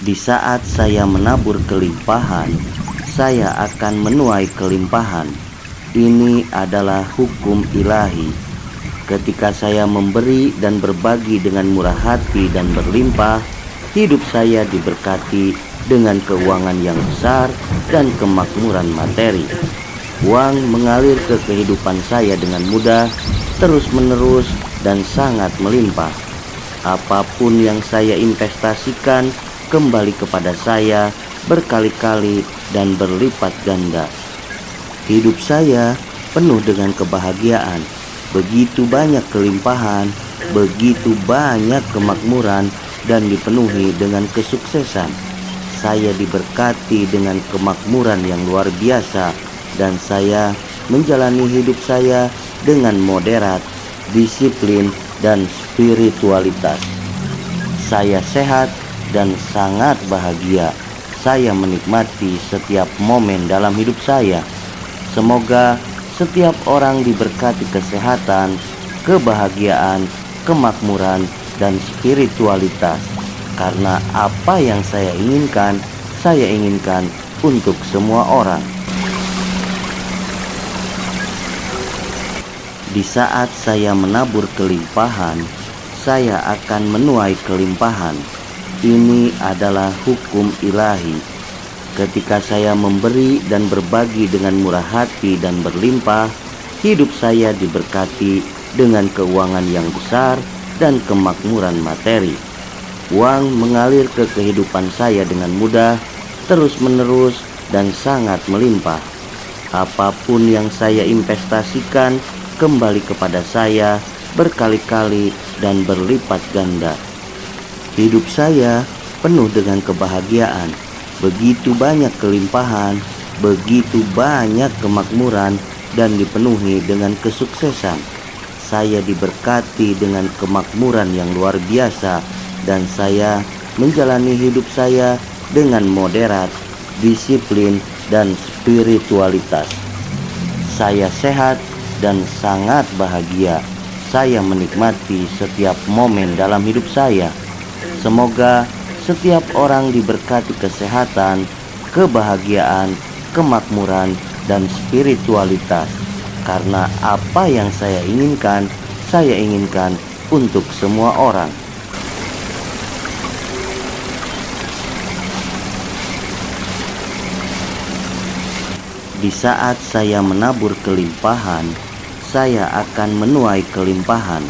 Di saat saya menabur kelimpahan, saya akan menuai kelimpahan. Ini adalah hukum ilahi. Ketika saya memberi dan berbagi dengan murah hati dan berlimpah, hidup saya diberkati dengan keuangan yang besar dan kemakmuran materi. Uang mengalir ke kehidupan saya dengan mudah, terus-menerus, dan sangat melimpah. Apapun yang saya investasikan kembali kepada saya berkali-kali dan berlipat ganda. Hidup saya penuh dengan kebahagiaan, begitu banyak kelimpahan, begitu banyak kemakmuran, dan dipenuhi dengan kesuksesan. Saya diberkati dengan kemakmuran yang luar biasa, dan saya menjalani hidup saya dengan moderat, disiplin, dan spiritualitas. Saya sehat dan sangat bahagia. Saya menikmati setiap momen dalam hidup saya. Semoga setiap orang diberkati kesehatan, kebahagiaan, kemakmuran, dan spiritualitas. Karena apa yang saya inginkan untuk semua orang. Di saat saya menabur kelimpahan, saya akan menuai kelimpahan. Ini adalah hukum ilahi. Ketika saya memberi dan berbagi dengan murah hati dan berlimpah, hidup saya diberkati dengan keuangan yang besar dan kemakmuran materi. Uang mengalir ke kehidupan saya dengan mudah, terus-menerus, dan sangat melimpah. Apapun yang saya investasikan kembali kepada saya berkali-kali dan berlipat ganda. Hidup saya penuh dengan kebahagiaan, begitu banyak kelimpahan, begitu banyak kemakmuran, dan dipenuhi dengan kesuksesan. Saya diberkati dengan kemakmuran yang luar biasa, dan saya menjalani hidup saya dengan moderat, disiplin, dan spiritualitas. Saya sehat dan sangat bahagia. Saya menikmati setiap momen dalam hidup saya. Semoga setiap orang diberkati kesehatan, kebahagiaan, kemakmuran, dan spiritualitas. Karena apa yang saya inginkan untuk semua orang. Di saat saya menabur kelimpahan, saya akan menuai kelimpahan.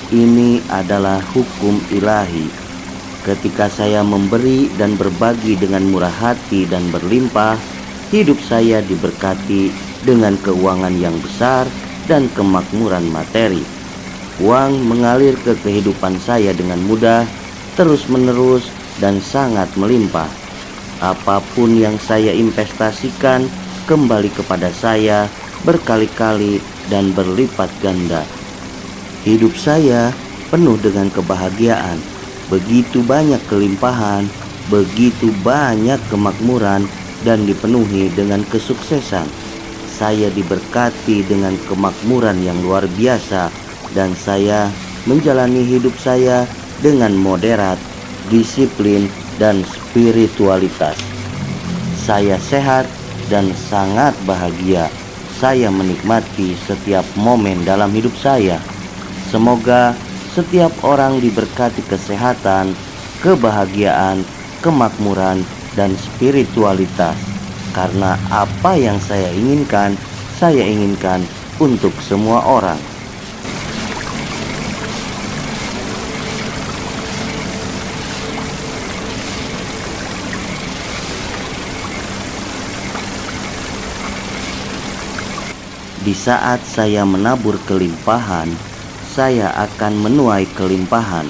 Ini adalah hukum ilahi. Ketika saya memberi dan berbagi dengan murah hati dan berlimpah, hidup saya diberkati dengan keuangan yang besar dan kemakmuran materi. Uang mengalir ke kehidupan saya dengan mudah, terus-menerus, dan sangat melimpah. Apapun yang saya investasikan kembali kepada saya berkali-kali dan berlipat ganda. Hidup saya penuh dengan kebahagiaan, begitu banyak kelimpahan, begitu banyak kemakmuran, dan dipenuhi dengan kesuksesan. Saya diberkati dengan kemakmuran yang luar biasa, dan saya menjalani hidup saya dengan moderat, disiplin, dan spiritualitas. Saya sehat dan sangat bahagia. Saya menikmati setiap momen dalam hidup saya. Semoga setiap orang diberkati kesehatan, kebahagiaan, kemakmuran, dan spiritualitas. Karena apa yang saya inginkan untuk semua orang. Di saat saya menabur kelimpahan, saya akan menuai kelimpahan.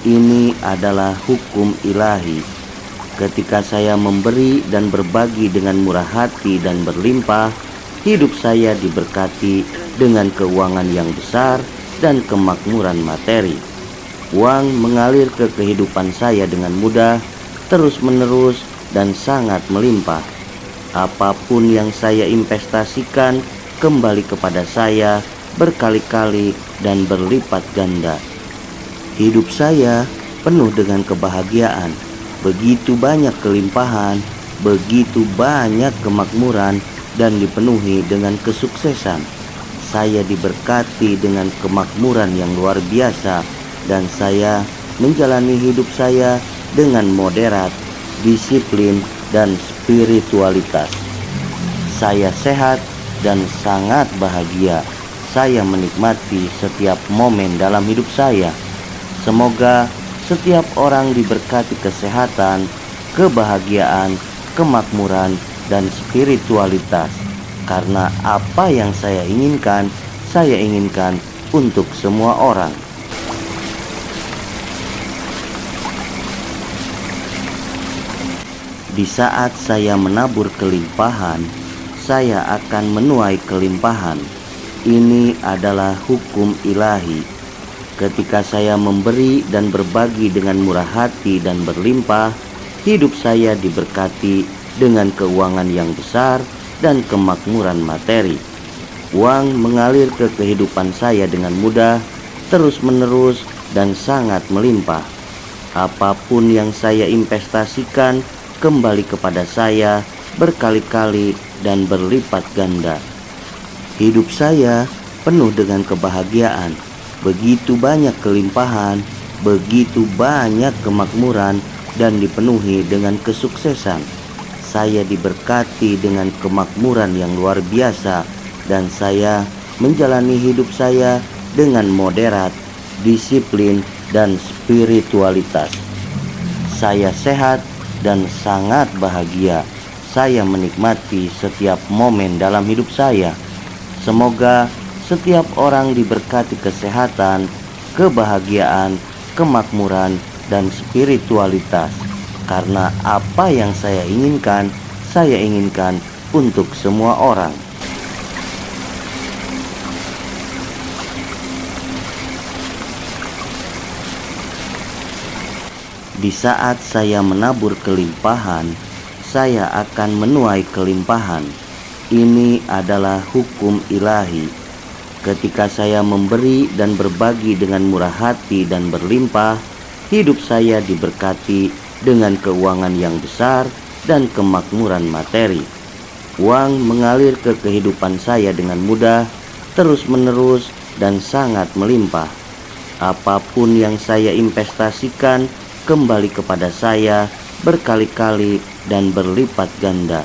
Ini adalah hukum ilahi. Ketika saya memberi dan berbagi dengan murah hati dan berlimpah, hidup saya diberkati dengan keuangan yang besar dan kemakmuran materi. Uang mengalir ke kehidupan saya dengan mudah, terus-menerus, dan sangat melimpah. Apapun yang saya investasikan kembali kepada saya berkali-kali dan berlipat ganda. Hidup saya penuh dengan kebahagiaan, begitu banyak kelimpahan, begitu banyak kemakmuran, dan dipenuhi dengan kesuksesan. Saya diberkati dengan kemakmuran yang luar biasa, dan saya menjalani hidup saya dengan moderat, disiplin, dan spiritualitas. Saya sehat dan sangat bahagia. Saya menikmati setiap momen dalam hidup saya. Semoga setiap orang diberkati kesehatan, kebahagiaan, kemakmuran, dan spiritualitas. Karena apa yang saya inginkan untuk semua orang. Di saat saya menabur kelimpahan, saya akan menuai kelimpahan. Ini adalah hukum ilahi. Ketika saya memberi dan berbagi dengan murah hati dan berlimpah, hidup saya diberkati dengan keuangan yang besar dan kemakmuran materi. Uang mengalir ke kehidupan saya dengan mudah, terus-menerus, dan sangat melimpah. Apapun yang saya investasikan kembali kepada saya berkali-kali dan berlipat ganda. Hidup saya penuh dengan kebahagiaan, begitu banyak kelimpahan, begitu banyak kemakmuran, dan dipenuhi dengan kesuksesan. Saya diberkati dengan kemakmuran yang luar biasa, dan saya menjalani hidup saya dengan moderat, disiplin, dan spiritualitas. Saya sehat dan sangat bahagia. Saya menikmati setiap momen dalam hidup saya. Semoga setiap orang diberkati kesehatan, kebahagiaan, kemakmuran, dan spiritualitas. Karena apa yang saya inginkan untuk semua orang. Di saat saya menabur kelimpahan, saya akan menuai kelimpahan. Ini adalah hukum ilahi. Ketika saya memberi dan berbagi dengan murah hati dan berlimpah, hidup saya diberkati dengan keuangan yang besar dan kemakmuran materi. Uang mengalir ke kehidupan saya dengan mudah, terus-menerus, dan sangat melimpah. Apapun yang saya investasikan kembali kepada saya berkali-kali dan berlipat ganda.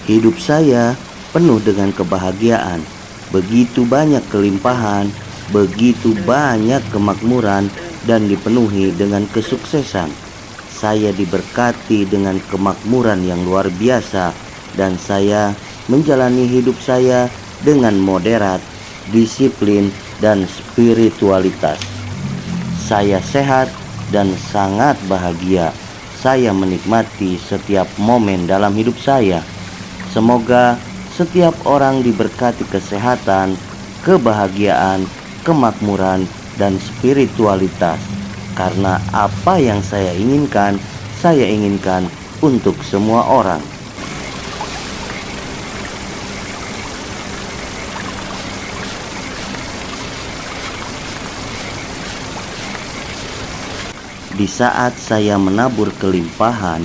Hidup saya penuh dengan kebahagiaan, begitu banyak kelimpahan, begitu banyak kemakmuran, dan dipenuhi dengan kesuksesan. Saya diberkati dengan kemakmuran yang luar biasa, dan saya menjalani hidup saya dengan moderat, disiplin, dan spiritualitas. Saya sehat dan sangat bahagia. Saya menikmati setiap momen dalam hidup saya. Semoga setiap orang diberkati kesehatan, kebahagiaan, kemakmuran, dan spiritualitas. Karena apa yang saya inginkan untuk semua orang. Di saat saya menabur kelimpahan,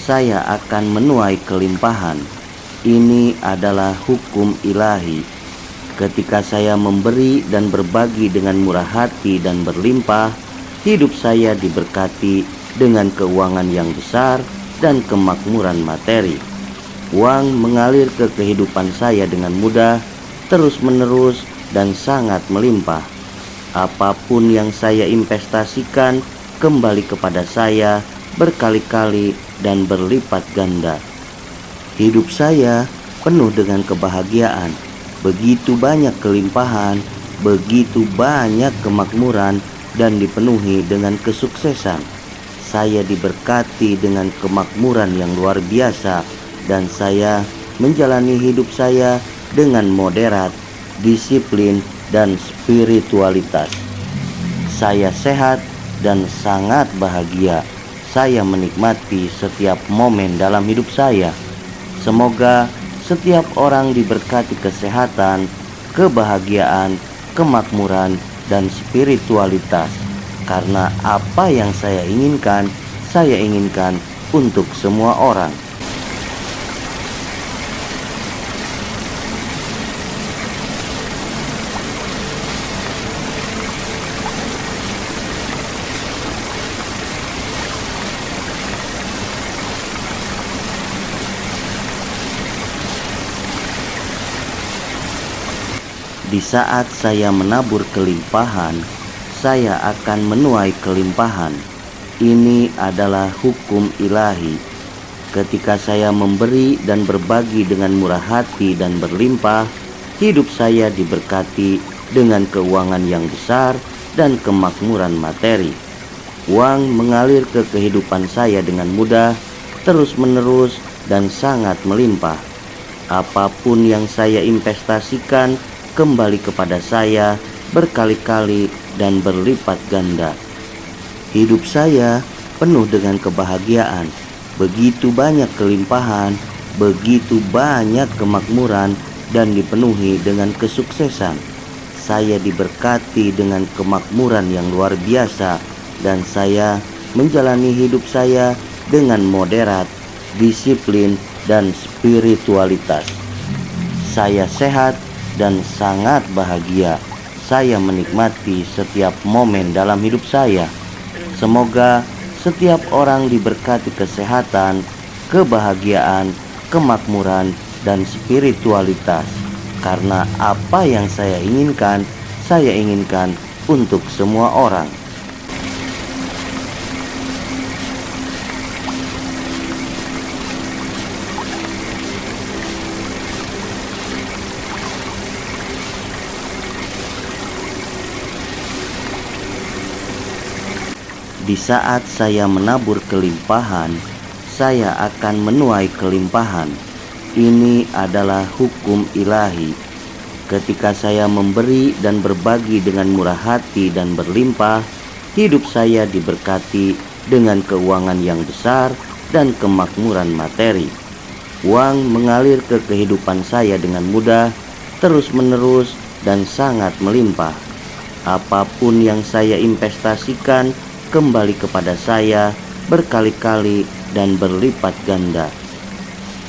saya akan menuai kelimpahan. Ini adalah hukum ilahi. Ketika saya memberi dan berbagi dengan murah hati dan berlimpah, hidup saya diberkati dengan keuangan yang besar dan kemakmuran materi. Uang mengalir ke kehidupan saya dengan mudah, terus-menerus, dan sangat melimpah. Apapun yang saya investasikan kembali kepada saya berkali-kali dan berlipat ganda. Hidup saya penuh dengan kebahagiaan, begitu banyak kelimpahan, begitu banyak kemakmuran, dan dipenuhi dengan kesuksesan. Saya diberkati dengan kemakmuran yang luar biasa, dan saya menjalani hidup saya dengan moderat, disiplin, dan spiritualitas. Saya sehat dan sangat bahagia. Saya menikmati setiap momen dalam hidup saya. Semoga setiap orang diberkati kesehatan, kebahagiaan, kemakmuran, dan spiritualitas. Karena apa yang saya inginkan saya inginkan untuk semua orang. Di saat saya menabur kelimpahan, saya akan menuai kelimpahan. Ini adalah hukum ilahi. Ketika saya memberi dan berbagi dengan murah hati dan berlimpah, hidup saya diberkati dengan keuangan yang besar dan kemakmuran materi. Uang mengalir ke kehidupan saya dengan mudah, terus-menerus, dan sangat melimpah. Apapun yang saya investasikan kembali kepada saya berkali-kali dan berlipat ganda. Hidup saya penuh dengan kebahagiaan, begitu banyak kelimpahan, begitu banyak kemakmuran, dan dipenuhi dengan kesuksesan. Saya diberkati dengan kemakmuran yang luar biasa, dan saya menjalani hidup saya dengan moderat, disiplin, dan spiritualitas. Saya sehat dan sangat bahagia. Saya menikmati setiap momen dalam hidup saya. Semoga setiap orang diberkati kesehatan, kebahagiaan, kemakmuran, dan spiritualitas. Karena apa yang saya inginkan untuk semua orang. Di saat saya menabur kelimpahan, saya akan menuai kelimpahan. Ini adalah hukum ilahi. Ketika saya memberi dan berbagi dengan murah hati dan berlimpah, hidup saya diberkati dengan keuangan yang besar dan kemakmuran materi. Uang mengalir ke kehidupan saya dengan mudah, terus-menerus, dan sangat melimpah. Apapun yang saya investasikan kembali kepada saya berkali-kali dan berlipat ganda.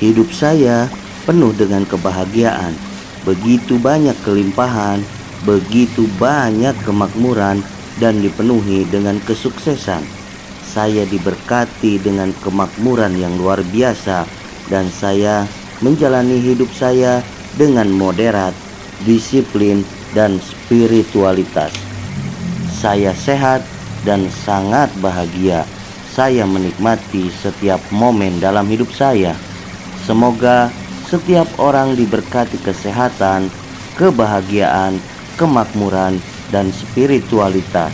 Hidup saya penuh dengan kebahagiaan, begitu banyak kelimpahan, begitu banyak kemakmuran, dan dipenuhi dengan kesuksesan. Saya diberkati dengan kemakmuran yang luar biasa, dan saya menjalani hidup saya dengan moderat, disiplin, dan spiritualitas. Saya sehat dan sangat bahagia. Saya menikmati setiap momen dalam hidup saya. Semoga setiap orang diberkati kesehatan, kebahagiaan, kemakmuran, dan spiritualitas.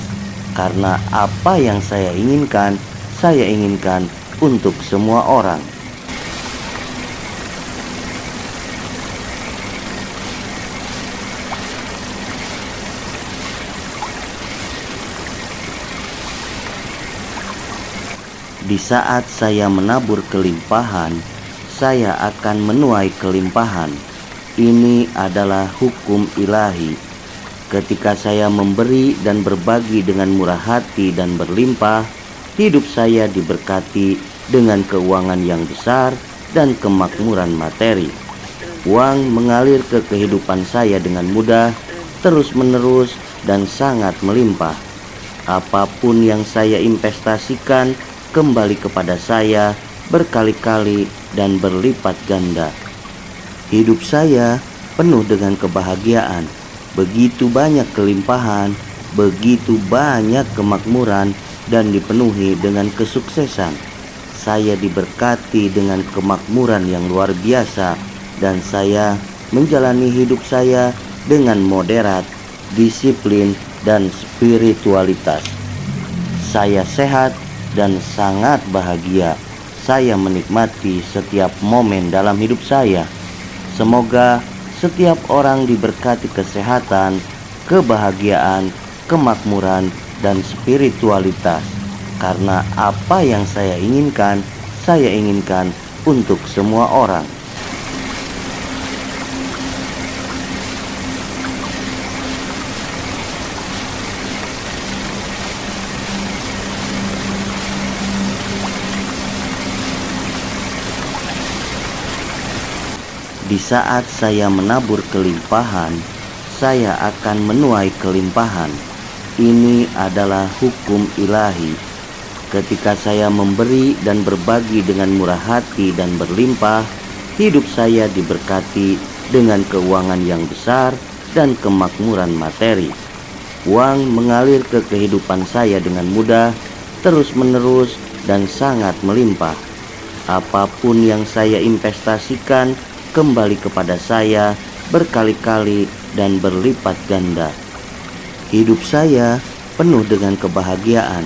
Karena apa yang saya inginkan untuk semua orang. Di saat saya menabur kelimpahan, saya akan menuai kelimpahan. Ini adalah hukum ilahi. Ketika saya memberi dan berbagi dengan murah hati dan berlimpah, hidup saya diberkati dengan keuangan yang besar dan kemakmuran materi. Uang mengalir ke kehidupan saya dengan mudah, terus-menerus, dan sangat melimpah. Apapun yang saya investasikan kembali kepada saya berkali-kali dan berlipat ganda. Hidup saya penuh dengan kebahagiaan, begitu banyak kelimpahan, begitu banyak kemakmuran, dan dipenuhi dengan kesuksesan. Saya diberkati dengan kemakmuran yang luar biasa, dan saya menjalani hidup saya dengan moderat, disiplin, dan spiritualitas. Saya sehat dan sangat bahagia. Saya menikmati setiap momen dalam hidup saya. Semoga setiap orang diberkati kesehatan, kebahagiaan, kemakmuran, dan spiritualitas. Karena apa yang saya inginkan untuk semua orang. Di saat saya menabur kelimpahan, saya akan menuai kelimpahan. Ini adalah hukum ilahi. Ketika saya memberi dan berbagi dengan murah hati dan berlimpah, hidup saya diberkati dengan keuangan yang besar dan kemakmuran materi. Uang mengalir ke kehidupan saya dengan mudah, terus-menerus, dan sangat melimpah. Apapun yang saya investasikan kembali kepada saya berkali-kali dan berlipat ganda. Hidup saya penuh dengan kebahagiaan,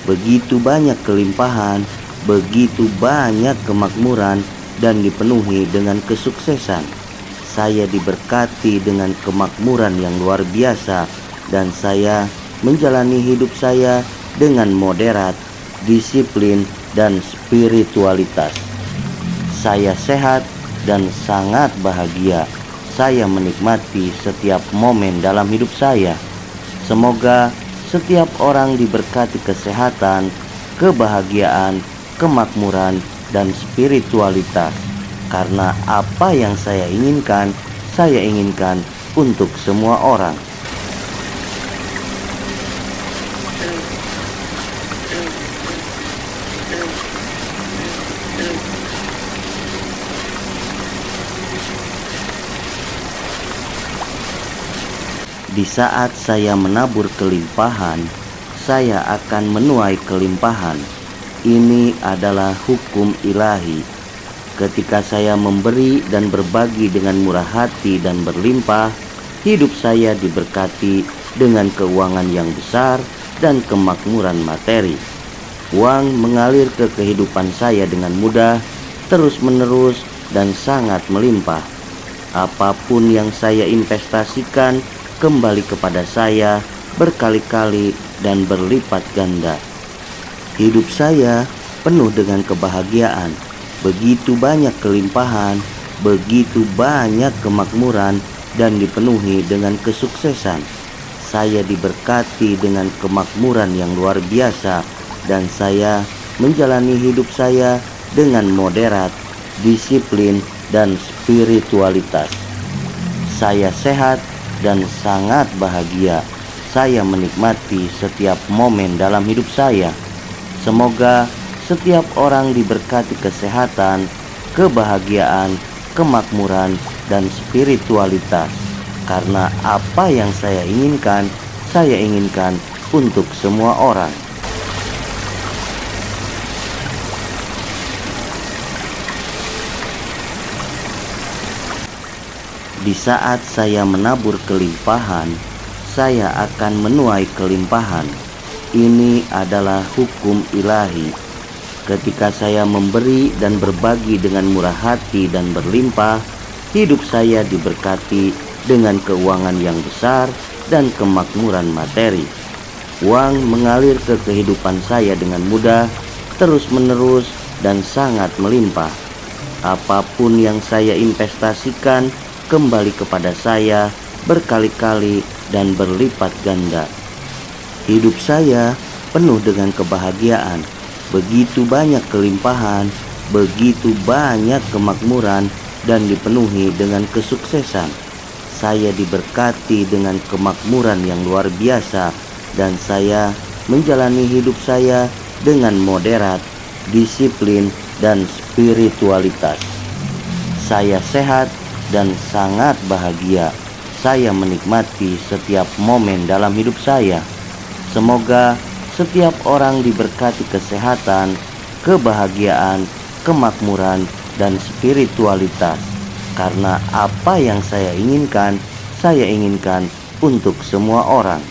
begitu banyak kelimpahan, begitu banyak kemakmuran, dan dipenuhi dengan kesuksesan. Saya diberkati dengan kemakmuran yang luar biasa, dan saya menjalani hidup saya dengan moderat, disiplin, dan spiritualitas. Saya sehat dan sangat bahagia. Saya menikmati setiap momen dalam hidup saya. Semoga setiap orang diberkati kesehatan, kebahagiaan, kemakmuran, dan spiritualitas. Karena apa yang saya inginkan untuk semua orang. Di saat saya menabur kelimpahan, saya akan menuai kelimpahan. Ini adalah hukum ilahi. Ketika saya memberi dan berbagi dengan murah hati dan berlimpah, hidup saya diberkati dengan keuangan yang besar dan kemakmuran materi. Uang mengalir ke kehidupan saya dengan mudah, terus-menerus, dan sangat melimpah. Apapun yang saya investasikan kembali kepada saya berkali-kali dan berlipat ganda. Hidup saya penuh dengan kebahagiaan, begitu banyak kelimpahan, begitu banyak kemakmuran, dan dipenuhi dengan kesuksesan. Saya diberkati dengan kemakmuran yang luar biasa, dan saya menjalani hidup saya dengan moderat, disiplin, dan spiritualitas. Saya sehat dan sangat bahagia. Saya menikmati setiap momen dalam hidup saya. Semoga setiap orang diberkati kesehatan, kebahagiaan, kemakmuran, dan spiritualitas. Karena apa yang saya inginkan untuk semua orang. Di saat saya menabur kelimpahan, saya akan menuai kelimpahan. Ini adalah hukum ilahi. Ketika saya memberi dan berbagi dengan murah hati dan berlimpah, hidup saya diberkati dengan keuangan yang besar dan kemakmuran materi. Uang mengalir ke kehidupan saya dengan mudah, terus-menerus, dan sangat melimpah. Apapun yang saya investasikan kembali kepada saya berkali-kali dan berlipat ganda. Hidup saya penuh dengan kebahagiaan, begitu banyak kelimpahan, begitu banyak kemakmuran, dan dipenuhi dengan kesuksesan. Saya diberkati dengan kemakmuran yang luar biasa, dan saya menjalani hidup saya dengan moderat, disiplin, dan spiritualitas. Saya sehat dan sangat bahagia. Saya menikmati setiap momen dalam hidup saya. Semoga setiap orang diberkati kesehatan, kebahagiaan, kemakmuran, dan spiritualitas. Karena apa yang saya inginkan untuk semua orang.